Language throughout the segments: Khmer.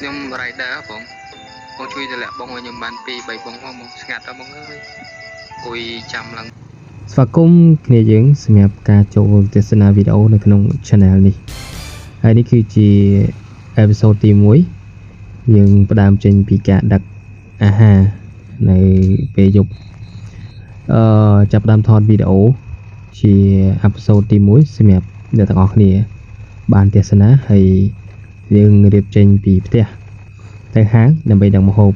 ខ្ញុំរ៉ៃដែរបងបងជួយទៅលាក់បងឲ្យខ្ញុំបាន2 3បងផងបងស្ងាត់ដល់បងអើយគួយចាំឡើងស្វាគមន៍គ្នាយើងសម្រាប់ការចូលទស្សនាវីដេអូនៅក្នុង channel នេះហើយនេះគឺជា episode ទី1យើងផ្ដើមចេញពីការដឹកអាហារនៅពេលយប់ចាប់ផ្ដើមថតវីដេអូជា episode ទី1សម្រាប់អ្នកទាំងអស់គ្នាបានទស្សនាហើយយើងរៀបចេញពីផ្ទះទៅហាងដើម្បីដឹកម្ហូប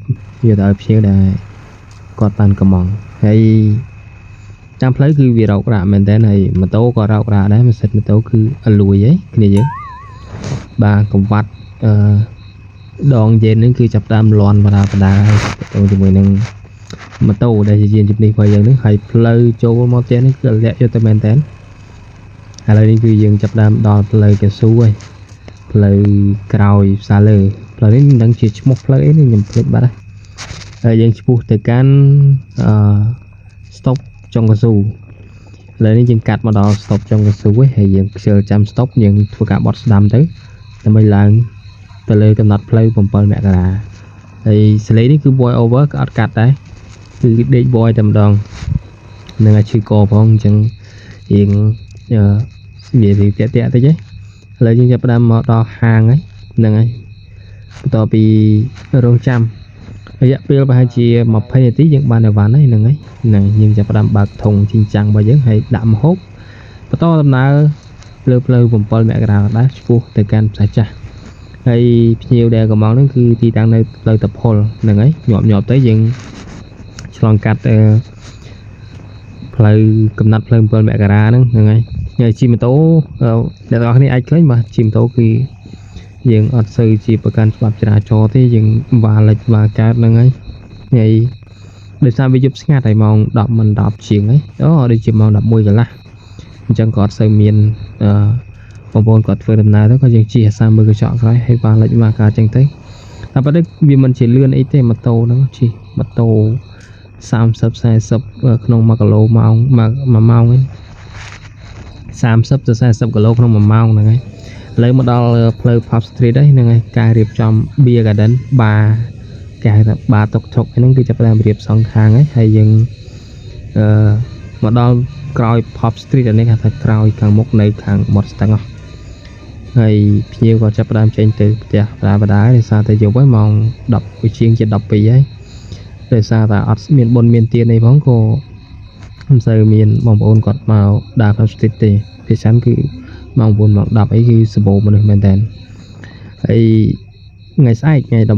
យកទៅឲ្យភ្ញៀវដែលគាត់បានកំងហើយតាមផ្លូវគឺវារោគរ៉ាក់មែនតើហើយម៉ូតូក៏រោគរ៉ាក់ដែរម៉ាស៊ីនម៉ូតូគឺអលួយហីគ្នាយើងបាទកង្វាត់ដងយេនហ្នឹងគឺចាប់តាមលន់បដាហើយជាមួយនឹងម៉ូតូដែលជាយានជំនិះរបស់យើងហ្នឹងហើយផ្លូវចូលមកផ្ទះនេះគឺលាក់យកទៅមែនតើឥឡូវនេះគឺយើងចាប់តាមដល់ផ្លូវកស៊ូហើយផ្លូវក្រោយផ្សារលើផ្លូវនេះមិនដឹងជាឈ្មោះផ្លូវអីនេះខ្ញុំភ្លេចបាត់ហើយយើងឆ្ពោះទៅកាន់stop ចុងកស៊ូឥឡូវនេះយើងកាត់មកដល់ stop ចុងកស៊ូហើយយើងខ្ជិលចាំ stop យើងធ្វើការបត់ស្ដាំទៅដើម្បីឡើងទៅលើកំណត់ផ្លូវ7មករាហើយសលេនេះគឺ voice over ក៏អត់កាត់ដែរគឺដេក voice តែម្ដងនឹងឲ្យឈឺកផងអញ្ចឹងយើងវារីតាក់តិចហ៎ឥឡូវយើងចាប់ផ្ដើមមកដល់ហាងហ្នឹងហើយបន្ទាប់ពីរងចាំរយៈពេលប្រហែលជា20នាទីយើងបានអីវ៉ាន់ហើយហ្នឹងយើងចាប់ផ្ដើមបើកធុងជីងចាំងរបស់យើងហើយដាក់ម្ហូបបន្តដំណើរលើផ្លូវ7មករាដែរឆ្ពោះទៅកាន់ផ្សារចាស់ហើយភ្ញៀវដែលកំងហ្នឹងគឺទីតាំងនៅផ្លូវតផលហ្នឹងហើយញាប់ទៅយើងឆ្លងកាត់ផ្លូវកំណត់ផ្លូវ7មករាហ្នឹងហើយជិះម៉ូតូអ្នកទាំងអស់គ្នាអាចឃើញបាទជិះម៉ូតូគឺយើងអត់សូវជាប្រកាន់ច្បាប់ចរាចរណ៍ទេយើងវ៉ាលិចវ៉ាកើតហ្នឹងហើយដោយសារវាយប់ស្ងាត់ហើយម៉ោង10មិន10ជាងដូចជាម៉ោង11កន្លះអញ្ចឹងក៏អត់សូវមានបងប្អូនគាត់ធ្វើដំណើរទៅក៏យើងជិះអាសាមើលកញ្ចក់ក្រោយហើយវ៉ាលិចវ៉ាកើតអញ្ចឹងទៅតែប៉ុន្តែវាមិនជាលឿនអីទេម៉ូតូហ្នឹងជិះម៉ូតូ30 40ក្នុង1គីឡូម៉ោង1ម៉ោងហ្នឹង30ទៅ40គីឡូក្នុង1ម៉ោងហ្នឹងហើយឥឡូវមកដល់ផ្លូវ Pub Street ហ្នឹងហើយការរៀបចំ Beer Garden បារគេហៅថាបារតុកតុកហ្នឹងគឺចាប់ផ្ដើមរៀបសងខាងហើយយើងមកដល់ក្រោយ Pub Street នេះគេថាក្រោយខាងមុខនៅខាងមាត់ស្ទឹងហើយភ្ញៀវក៏ចាប់ផ្ដើមចេញទៅផ្ទះបដាដោយសារតែយប់ហើយម៉ោង10ជាងជា12ហើយដោយសារតែអត់មានបុណ្យមានទានអីផងក៏មិនសូវមានបងប្អូនគាត់មកដើរ Pub Street ទេភាគច្រើនគឺម៉ោង9ម៉ោង10អីគឺសម្បូរមនុស្សមែនតើហើយថ្ងៃស្អែកថ្ងៃ14 15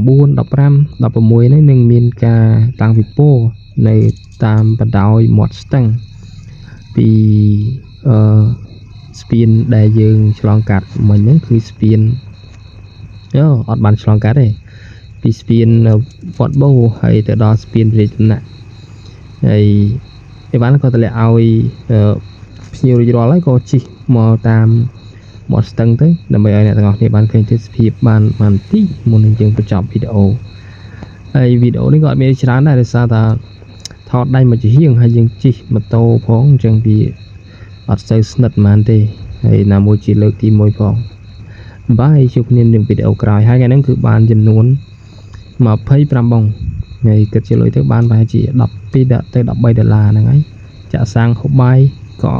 16នេះនឹងមានការតាំងពិព័រណ៍នៅតាមបណ្ដោយមាត់ស្ទឹងពីស្ពានដែលយើងឆ្លងកាត់មិញហ្នឹងគឺស្ពានអត់បានឆ្លងកាត់ទេពីស្ពានវត្តបូហើយទៅដល់ស្ពានរាជដំណាក់ហើយអីវ៉ាន់ក៏តម្លាក់ឲ្យភ្ញៀវរួចរាល់ហើយក៏ជិះមកតាមមាត់ស្ទឹងទៅដើម្បីឲ្យអ្នកទាំងអស់គ្នាបានឃើញទេសភាពបានបន្តិចមុននឹងយើងបញ្ចប់វីដេអូហើយវីដេអូនេះក៏អត់មានច្រើនដែរដោយសារតែថតដៃមកជាហៀងហើយយើងជិះម៉ូតូផងអញ្ចឹងវាអត់សូវស្និទ្ធប៉ុន្មានទេហើយណាមួយជាលើកទី1ផងបាយជួបគ្នានឹងវីដេអូក្រោយហើយថ្ងៃហ្នឹងគឺបានចំនួន25បងហើយគិតជាលុយទៅបានប្រហែលជា12ទៅ13ដុល្លារហ្នឹងហើយចាក់សាំងហូបបាយក៏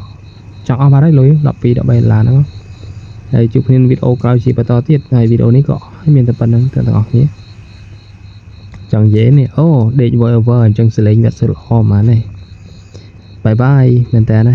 ចង់អស់បាត់ហើយលុយ12 13ដុល្លារហ្នឹងហើយជួបគ្នាវីដេអូក្រោយជាបន្តទៀតហើយវីដេអូនេះក៏មានតែប៉ុណ្្នឹងទាំងអស់គ្នាចង់និយាយនេះដេក voice over អញ្ចឹងសលេងវាអត់សូវល្អហ្មងទេបាយបាយមែនតើណា